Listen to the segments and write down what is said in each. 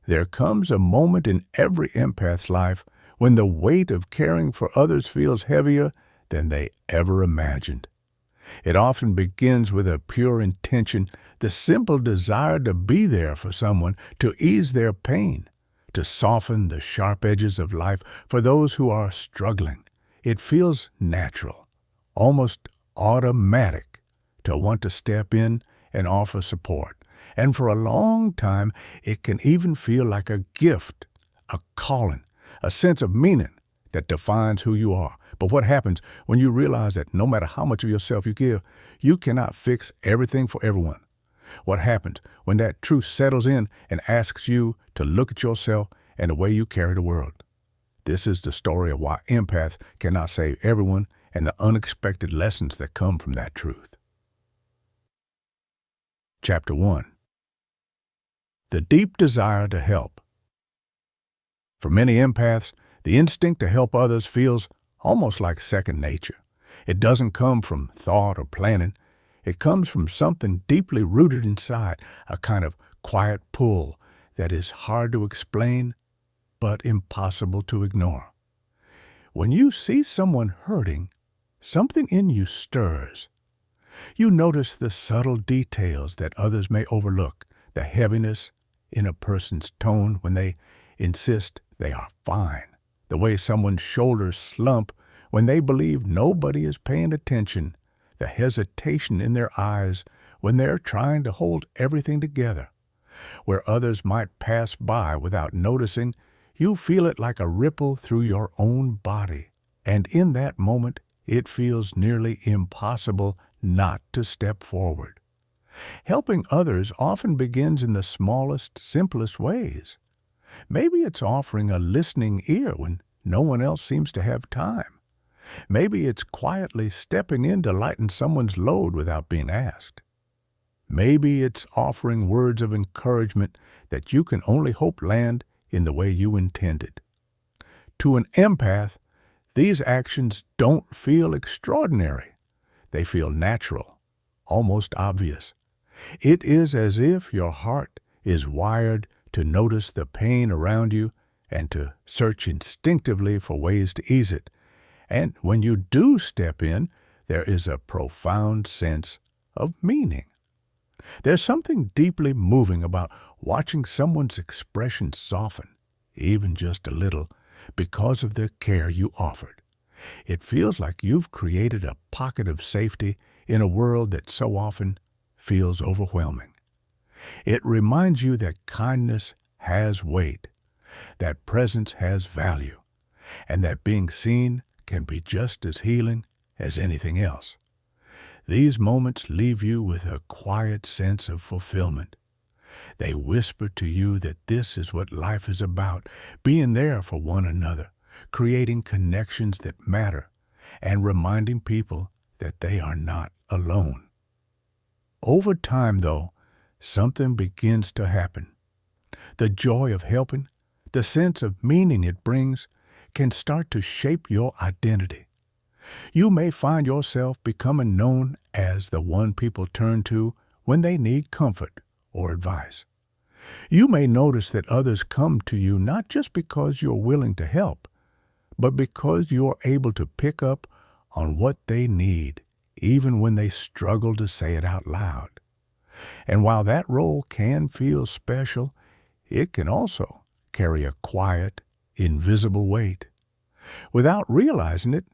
There comes a moment in every empath's life when the weight of caring for others feels heavier than they ever imagined. It often begins with a pure intention, the simple desire to be there for someone, to ease their pain, to soften the sharp edges of life for those who are struggling. It feels natural, almost automatic, to want to step in and offer support. And for a long time, it can even feel like a gift, a calling, a sense of meaning that defines who you are. But what happens when you realize that no matter how much of yourself you give, you cannot fix everything for everyone? What happens when that truth settles in and asks you to look at yourself and the way you carry the world? This is the story of why empaths cannot save everyone and the unexpected lessons that come from that truth. Chapter 1. The deep desire to help. For many empaths, the instinct to help others feels almost like second nature. It doesn't come from thought or planning. It comes from something deeply rooted inside, a kind of quiet pull that is hard to explain but impossible to ignore. When you see someone hurting, something in you stirs. You notice the subtle details that others may overlook, the heaviness in a person's tone when they insist they are fine, the way someone's shoulders slump when they believe nobody is paying attention, the hesitation in their eyes when they're trying to hold everything together. Where others might pass by without noticing, you feel it like a ripple through your own body, and in that moment it feels nearly impossible not to step forward. Helping others often begins in the smallest, simplest ways. Maybe it's offering a listening ear when no one else seems to have time. Maybe it's quietly stepping in to lighten someone's load without being asked. Maybe it's offering words of encouragement that you can only hope land in the way you intended. To an empath, these actions don't feel extraordinary. They feel natural, almost obvious. It is as if your heart is wired to notice the pain around you and to search instinctively for ways to ease it. And when you do step in, there is a profound sense of meaning. There's something deeply moving about watching someone's expression soften, even just a little, because of the care you offered. It feels like you've created a pocket of safety in a world that so often feels overwhelming. It reminds you that kindness has weight, that presence has value, and that being seen can be just as healing as anything else. These moments leave you with a quiet sense of fulfillment. They whisper to you that this is what life is about, being there for one another, creating connections that matter, and reminding people that they are not alone. Over time, though, something begins to happen. The joy of helping, the sense of meaning it brings, can start to shape your identity. You may find yourself becoming known as the one people turn to when they need comfort or advice. You may notice that others come to you not just because you're willing to help, but because you are able to pick up on what they need, even when they struggle to say it out loud. And while that role can feel special, it can also carry a quiet, invisible weight. Without realizing it,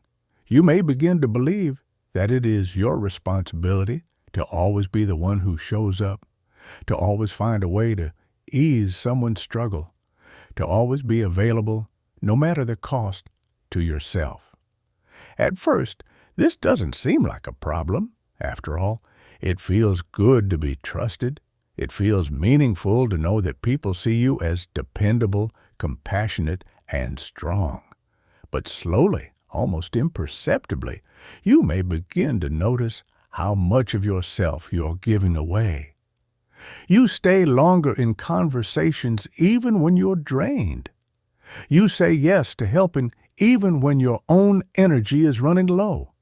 you may begin to believe that it is your responsibility to always be the one who shows up, to always find a way to ease someone's struggle, to always be available, no matter the cost, to yourself. At first, this doesn't seem like a problem. After all, it feels good to be trusted. It feels meaningful to know that people see you as dependable, compassionate, and strong. But slowly, almost imperceptibly, you may begin to notice how much of yourself you're giving away. You stay longer in conversations even when you're drained. You say yes to helping even when your own energy is running low.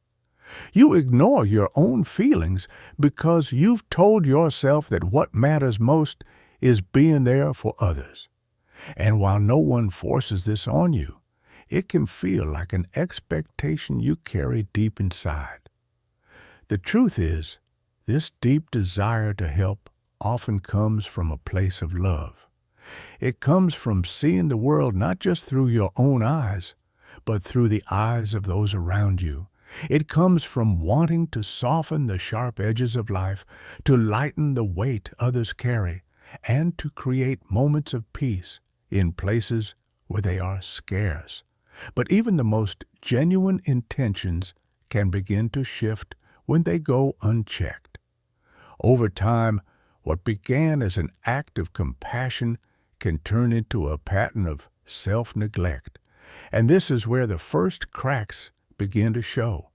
You ignore your own feelings because you've told yourself that what matters most is being there for others. And while no one forces this on you, it can feel like an expectation you carry deep inside. The truth is, this deep desire to help often comes from a place of love. It comes from seeing the world not just through your own eyes, but through the eyes of those around you. It comes from wanting to soften the sharp edges of life, to lighten the weight others carry, and to create moments of peace in places where they are scarce. But even the most genuine intentions can begin to shift when they go unchecked. Over time, what began as an act of compassion can turn into a pattern of self-neglect, and this is where the first cracks begin to show.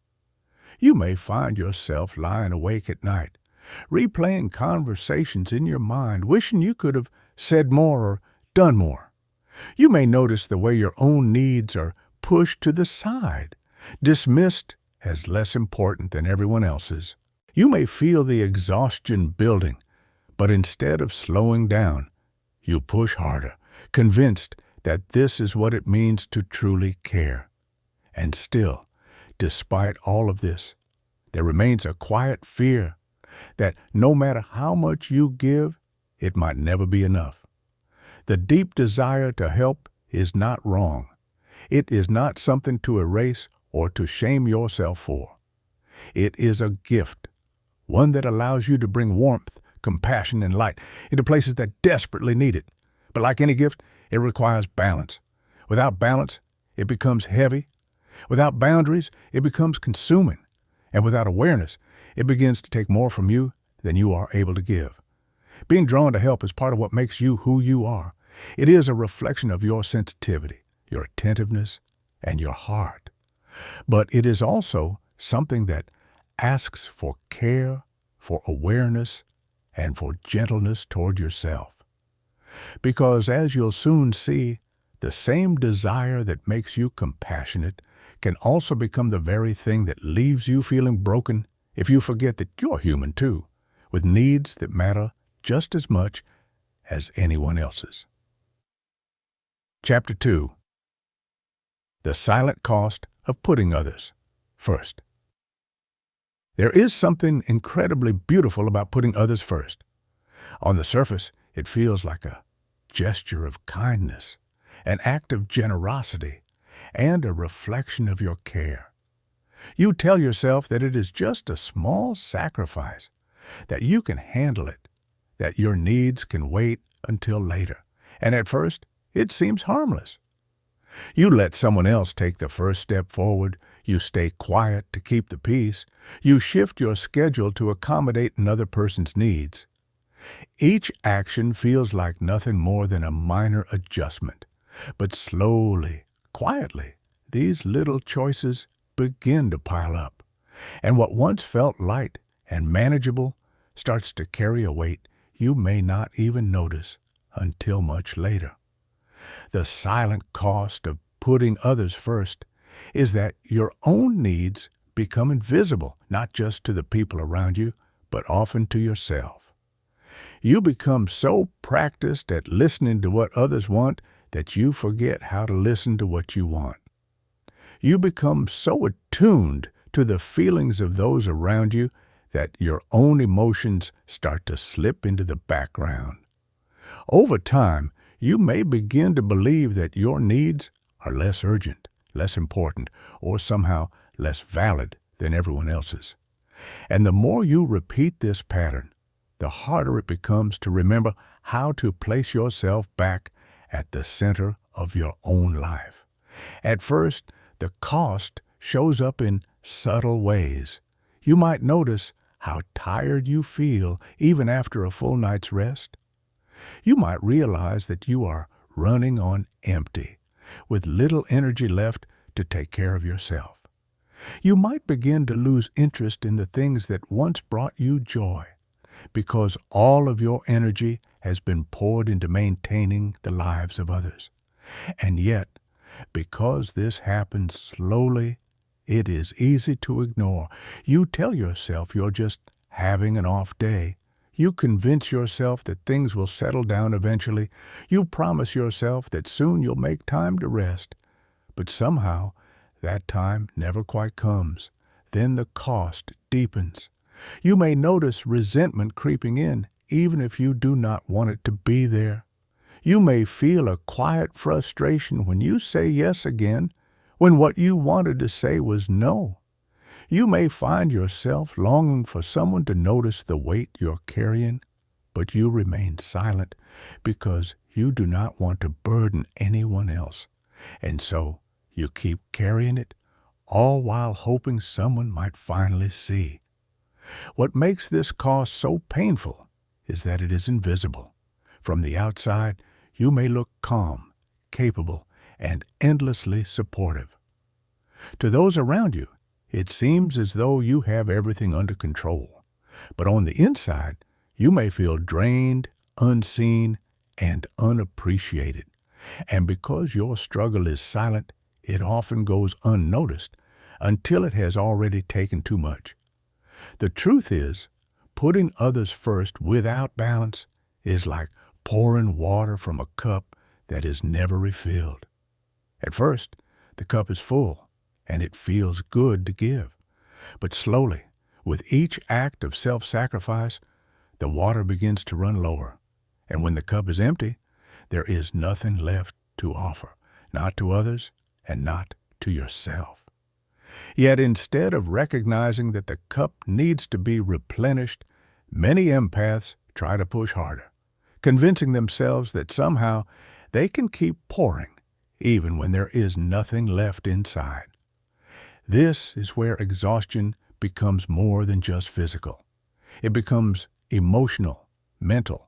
You may find yourself lying awake at night, replaying conversations in your mind, wishing you could have said more or done more. You may notice the way your own needs are pushed to the side, dismissed as less important than everyone else's. You may feel the exhaustion building, but instead of slowing down, you push harder, convinced that this is what it means to truly care. And still, despite all of this, there remains a quiet fear that no matter how much you give, it might never be enough. The deep desire to help is not wrong. It is not something to erase or to shame yourself for. It is a gift, one that allows you to bring warmth, compassion, and light into places that desperately need it. But like any gift, it requires balance. Without balance, it becomes heavy. Without boundaries, it becomes consuming. And without awareness, it begins to take more from you than you are able to give. Being drawn to help is part of what makes you who you are. It is a reflection of your sensitivity, your attentiveness, and your heart. But it is also something that asks for care, for awareness, and for gentleness toward yourself. Because as you'll soon see, the same desire that makes you compassionate can also become the very thing that leaves you feeling broken if you forget that you're human too, with needs that matter just as much as anyone else's. Chapter 2. The Silent Cost of Putting Others First. There is something incredibly beautiful about putting others first. On the surface, it feels like a gesture of kindness, an act of generosity, and a reflection of your care. You tell yourself that it is just a small sacrifice, that you can handle it, that your needs can wait until later, and at first it seems harmless. You let someone else take the first step forward, you stay quiet to keep the peace, you shift your schedule to accommodate another person's needs. Each action feels like nothing more than a minor adjustment, but slowly, quietly, these little choices begin to pile up, and what once felt light and manageable starts to carry a weight you may not even notice until much later. The silent cost of putting others first is that your own needs become invisible, not just to the people around you, but often to yourself. You become so practiced at listening to what others want that you forget how to listen to what you want. You become so attuned to the feelings of those around you that your own emotions start to slip into the background. Over time, you may begin to believe that your needs are less urgent, less important, or somehow less valid than everyone else's. And the more you repeat this pattern, the harder it becomes to remember how to place yourself back at the center of your own life. At first, the cost shows up in subtle ways. You might notice how tired you feel even after a full night's rest. You might realize that you are running on empty, with little energy left to take care of yourself. You might begin to lose interest in the things that once brought you joy, because all of your energy has been poured into maintaining the lives of others. And yet, because this happens slowly, it is easy to ignore. You tell yourself you're just having an off day. You convince yourself that things will settle down eventually. You promise yourself that soon you'll make time to rest. But somehow, that time never quite comes. Then the cost deepens. You may notice resentment creeping in, even if you do not want it to be there. You may feel a quiet frustration when you say yes again, when what you wanted to say was no. You may find yourself longing for someone to notice the weight you're carrying, but you remain silent because you do not want to burden anyone else. And so you keep carrying it, all while hoping someone might finally see. What makes this cost so painful is that it is invisible. From the outside, you may look calm, capable, and endlessly supportive. To those around you, it seems as though you have everything under control. But on the inside, you may feel drained, unseen, and unappreciated. And because your struggle is silent, it often goes unnoticed until it has already taken too much. The truth is, putting others first without balance is like pouring water from a cup that is never refilled. At first, the cup is full, and it feels good to give. But slowly, with each act of self-sacrifice, the water begins to run lower. And when the cup is empty, there is nothing left to offer, not to others and not to yourself. Yet instead of recognizing that the cup needs to be replenished, many empaths try to push harder, convincing themselves that somehow they can keep pouring, even when there is nothing left inside. This is where exhaustion becomes more than just physical. It becomes emotional, mental,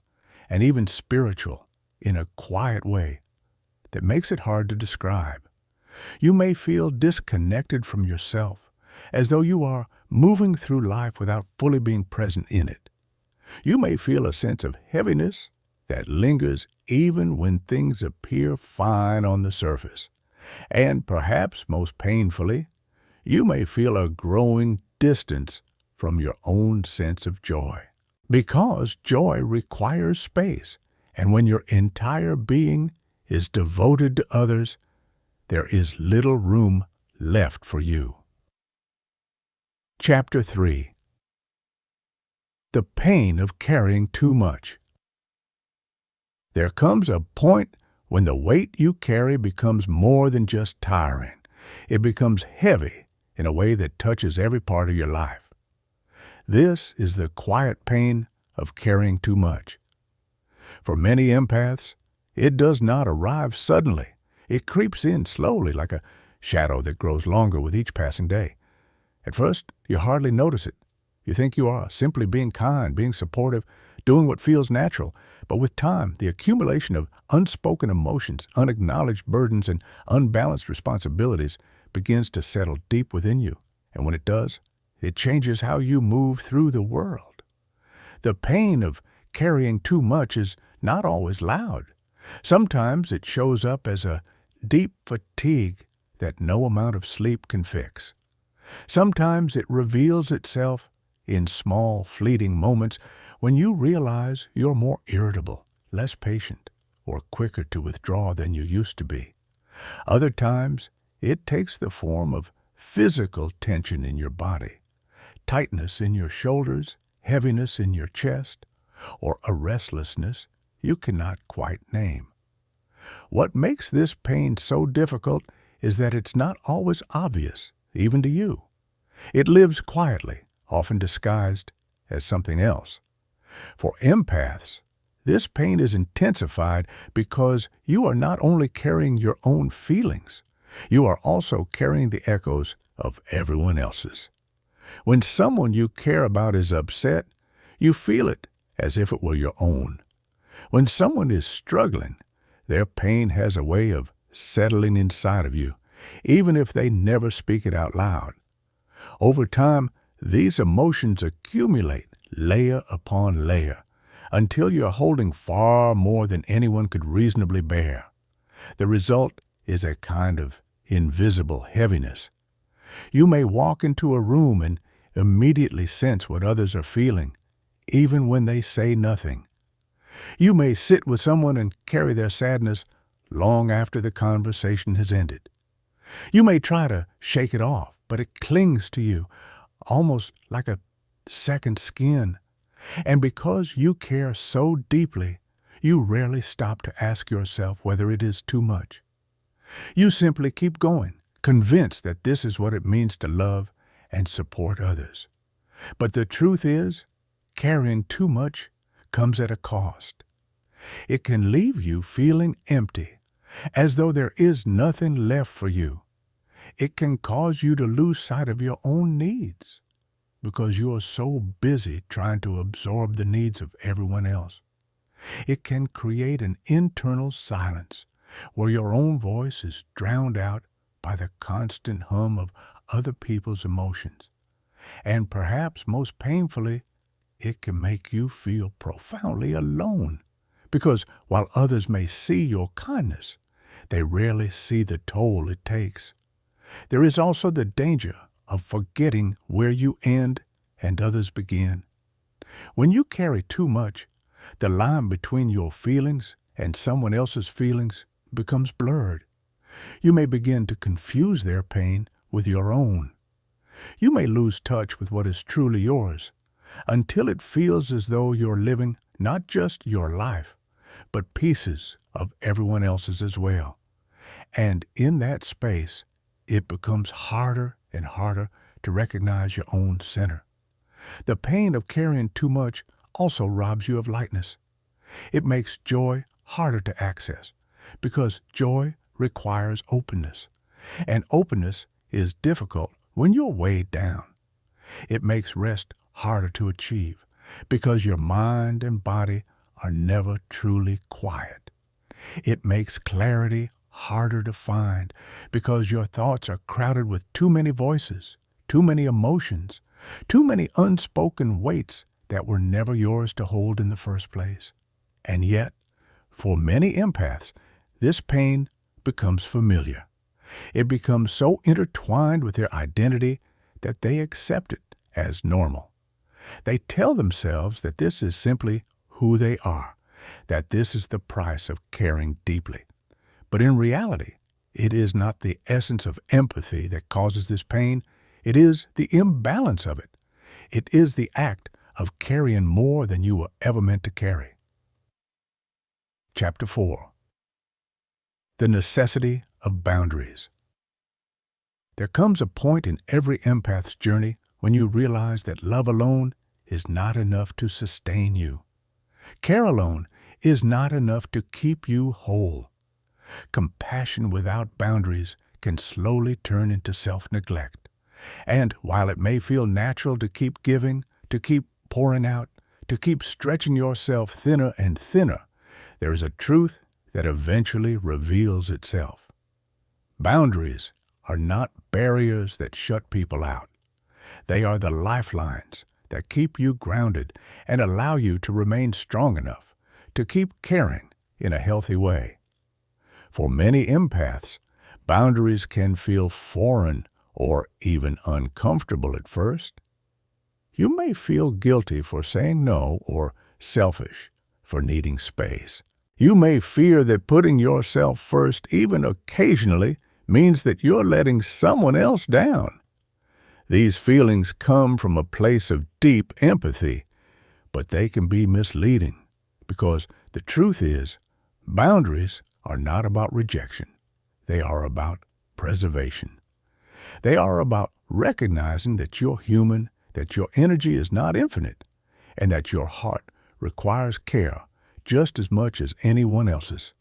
and even spiritual in a quiet way that makes it hard to describe. You may feel disconnected from yourself, as though you are moving through life without fully being present in it. You may feel a sense of heaviness that lingers even when things appear fine on the surface. And perhaps most painfully, you may feel a growing distance from your own sense of joy. Because joy requires space, and when your entire being is devoted to others, there is little room left for you. Chapter 3. The pain of carrying too much. There comes a point when the weight you carry becomes more than just tiring. It becomes heavy in a way that touches every part of your life. This is the quiet pain of carrying too much. For many empaths, it does not arrive suddenly. It creeps in slowly like a shadow that grows longer with each passing day. At first, you hardly notice it. You think you are simply being kind, being supportive, doing what feels natural. But with time, the accumulation of unspoken emotions, unacknowledged burdens, and unbalanced responsibilities begins to settle deep within you. And when it does, it changes how you move through the world. The pain of carrying too much is not always loud. Sometimes it shows up as a deep fatigue that no amount of sleep can fix. Sometimes it reveals itself in small, fleeting moments when you realize you're more irritable, less patient, or quicker to withdraw than you used to be. Other times, it takes the form of physical tension in your body, tightness in your shoulders, heaviness in your chest, or a restlessness you cannot quite name. What makes this pain so difficult is that it's not always obvious, even to you. It lives quietly, often disguised as something else. For empaths, this pain is intensified because you are not only carrying your own feelings, you are also carrying the echoes of everyone else's. When someone you care about is upset, you feel it as if it were your own. When someone is struggling, their pain has a way of settling inside of you, even if they never speak it out loud. Over time, these emotions accumulate layer upon layer until you're holding far more than anyone could reasonably bear. The result is a kind of invisible heaviness. You may walk into a room and immediately sense what others are feeling, even when they say nothing. You may sit with someone and carry their sadness long after the conversation has ended. You may try to shake it off, but it clings to you, almost like a second skin. And because you care so deeply, you rarely stop to ask yourself whether it is too much. You simply keep going, convinced that this is what it means to love and support others. But the truth is, carrying too much comes at a cost. It can leave you feeling empty, as though there is nothing left for you. It can cause you to lose sight of your own needs because you are so busy trying to absorb the needs of everyone else. It can create an internal silence where your own voice is drowned out by the constant hum of other people's emotions. And perhaps most painfully, it can make you feel profoundly alone, because while others may see your kindness, they rarely see the toll it takes. There is also the danger of forgetting where you end and others begin. When you carry too much, the line between your feelings and someone else's feelings becomes blurred. You may begin to confuse their pain with your own. You may lose touch with what is truly yours until it feels as though you're living not just your life, but pieces of everyone else's as well. And in that space, it becomes harder and harder to recognize your own center. The pain of carrying too much also robs you of lightness. It makes joy harder to access because joy requires openness, and openness is difficult when you're weighed down. It makes rest harder to achieve because your mind and body are never truly quiet. It makes clarity harder to find because your thoughts are crowded with too many voices, too many emotions, too many unspoken weights that were never yours to hold in the first place. And yet, for many empaths, this pain becomes familiar. It becomes so intertwined with their identity that they accept it as normal. They tell themselves that this is simply who they are, that this is the price of caring deeply. But in reality, it is not the essence of empathy that causes this pain. It is the imbalance of it. It is the act of carrying more than you were ever meant to carry. Chapter 4. The necessity of boundaries. There comes a point in every empath's journey when you realize that love alone is not enough to sustain you. Care alone is not enough to keep you whole. Compassion without boundaries can slowly turn into self-neglect. And while it may feel natural to keep giving, to keep pouring out, to keep stretching yourself thinner and thinner, there is a truth that eventually reveals itself. Boundaries are not barriers that shut people out. They are the lifelines that keep you grounded and allow you to remain strong enough to keep caring in a healthy way. For many empaths, boundaries can feel foreign or even uncomfortable at first. You may feel guilty for saying no or selfish for needing space. You may fear that putting yourself first, even occasionally, means that you're letting someone else down. These feelings come from a place of deep empathy, but they can be misleading because the truth is, boundaries are not about rejection. They are about preservation. They are about recognizing that you're human, that your energy is not infinite, and that your heart requires care just as much as anyone else's.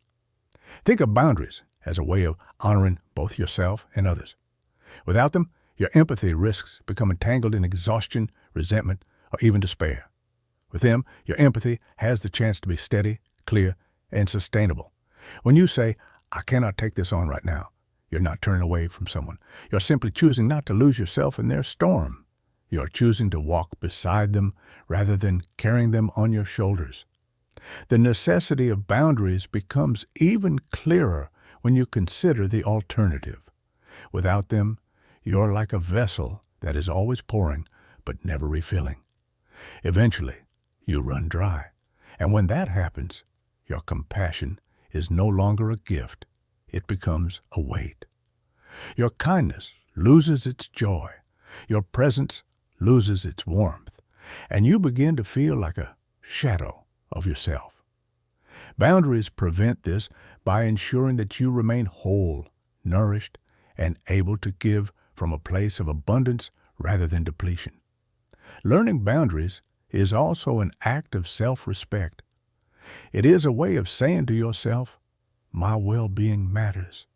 Think of boundaries as a way of honoring both yourself and others. Without them, your empathy risks becoming tangled in exhaustion, resentment, or even despair. With them, your empathy has the chance to be steady, clear, and sustainable. When you say, "I cannot take this on right now," you're not turning away from someone. You're simply choosing not to lose yourself in their storm. You're choosing to walk beside them rather than carrying them on your shoulders. The necessity of boundaries becomes even clearer when you consider the alternative. Without them, you're like a vessel that is always pouring but never refilling. Eventually, you run dry. And when that happens, your compassion is no longer a gift. It becomes a weight. Your kindness loses its joy. Your presence loses its warmth. And you begin to feel like a shadow of yourself. Boundaries prevent this by ensuring that you remain whole, nourished, and able to give from a place of abundance rather than depletion. Learning boundaries is also an act of self-respect. It is a way of saying to yourself, my well-being matters.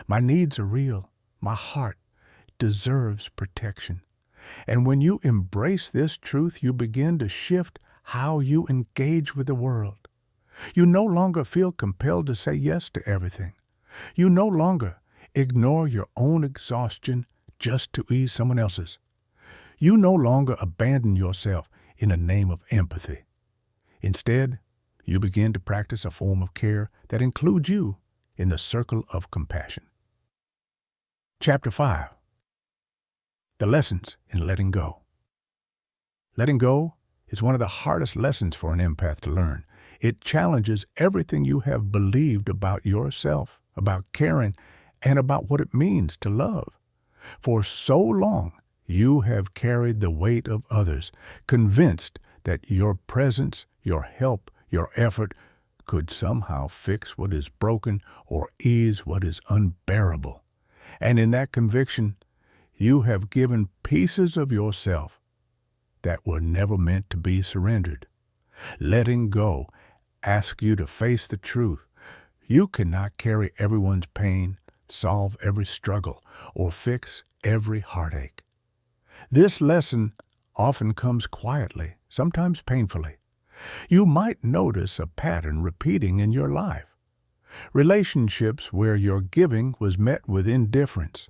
My needs are real. My heart deserves protection. And when you embrace this truth, you begin to shift how you engage with the world. You no longer feel compelled to say yes to everything. You no longer ignore your own exhaustion just to ease someone else's. You no longer abandon yourself in the name of empathy. Instead, you begin to practice a form of care that includes you in the circle of compassion. Chapter 5. The Lessons in Letting Go. Letting go is one of the hardest lessons for an empath to learn. It challenges everything you have believed about yourself, about caring, and about what it means to love. For so long, you have carried the weight of others, convinced that your presence, your help, your effort could somehow fix what is broken or ease what is unbearable. And in that conviction, you have given pieces of yourself that were never meant to be surrendered. Letting go asks you to face the truth. You cannot carry everyone's pain, solve every struggle, or fix every heartache. This lesson often comes quietly, sometimes painfully. You might notice a pattern repeating in your life. Relationships where your giving was met with indifference.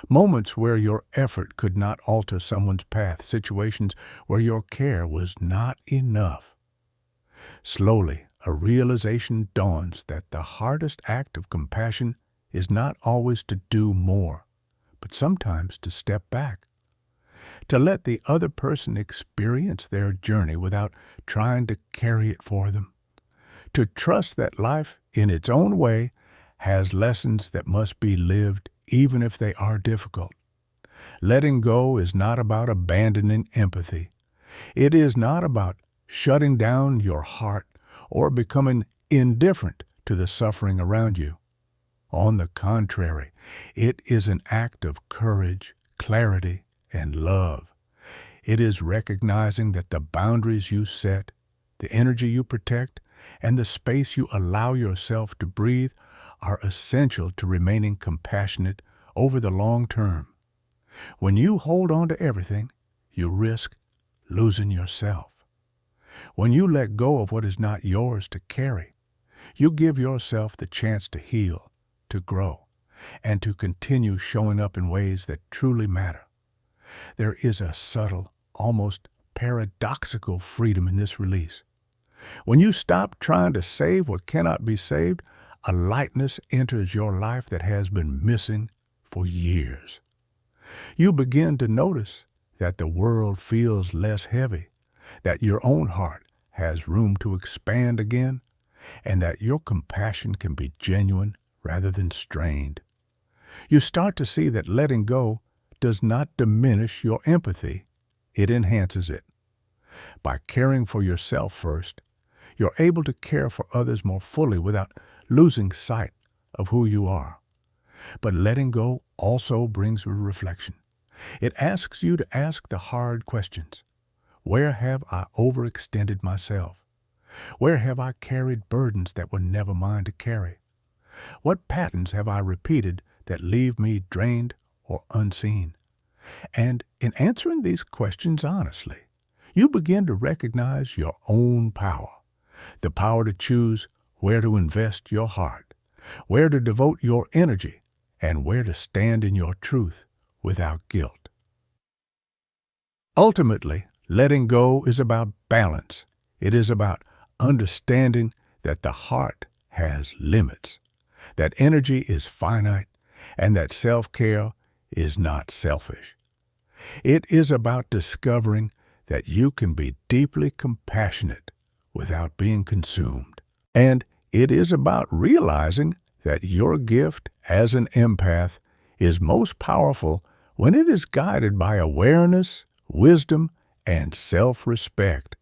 Moments where your effort could not alter someone's path. Situations where your care was not enough. Slowly, a realization dawns that the hardest act of compassion is not always to do more, but sometimes to step back. To let the other person experience their journey without trying to carry it for them. To trust that life, in its own way, has lessons that must be lived even if they are difficult. Letting go is not about abandoning empathy. It is not about shutting down your heart or becoming indifferent to the suffering around you. On the contrary, it is an act of courage, clarity, and love. It is recognizing that the boundaries you set, the energy you protect, and the space you allow yourself to breathe are essential to remaining compassionate over the long term. When you hold on to everything, you risk losing yourself. When you let go of what is not yours to carry, you give yourself the chance to heal, to grow, and to continue showing up in ways that truly matter. There is a subtle, almost paradoxical freedom in this release. When you stop trying to save what cannot be saved, a lightness enters your life that has been missing for years. You begin to notice that the world feels less heavy, that your own heart has room to expand again, and that your compassion can be genuine rather than strained. You start to see that letting go does not diminish your empathy, it enhances it. By caring for yourself first, you're able to care for others more fully without losing sight of who you are. But letting go also brings a reflection. It asks you to ask the hard questions. Where have I overextended myself? Where have I carried burdens that were never mine to carry? What patterns have I repeated that leave me drained or unseen? And in answering these questions honestly, you begin to recognize your own power, the power to choose where to invest your heart, where to devote your energy, and where to stand in your truth without guilt. Ultimately, letting go is about balance. It is about understanding that the heart has limits, that energy is finite, and that self-care is not selfish. It is about discovering that you can be deeply compassionate without being consumed. And it is about realizing that your gift as an empath is most powerful when it is guided by awareness, wisdom, and self-respect.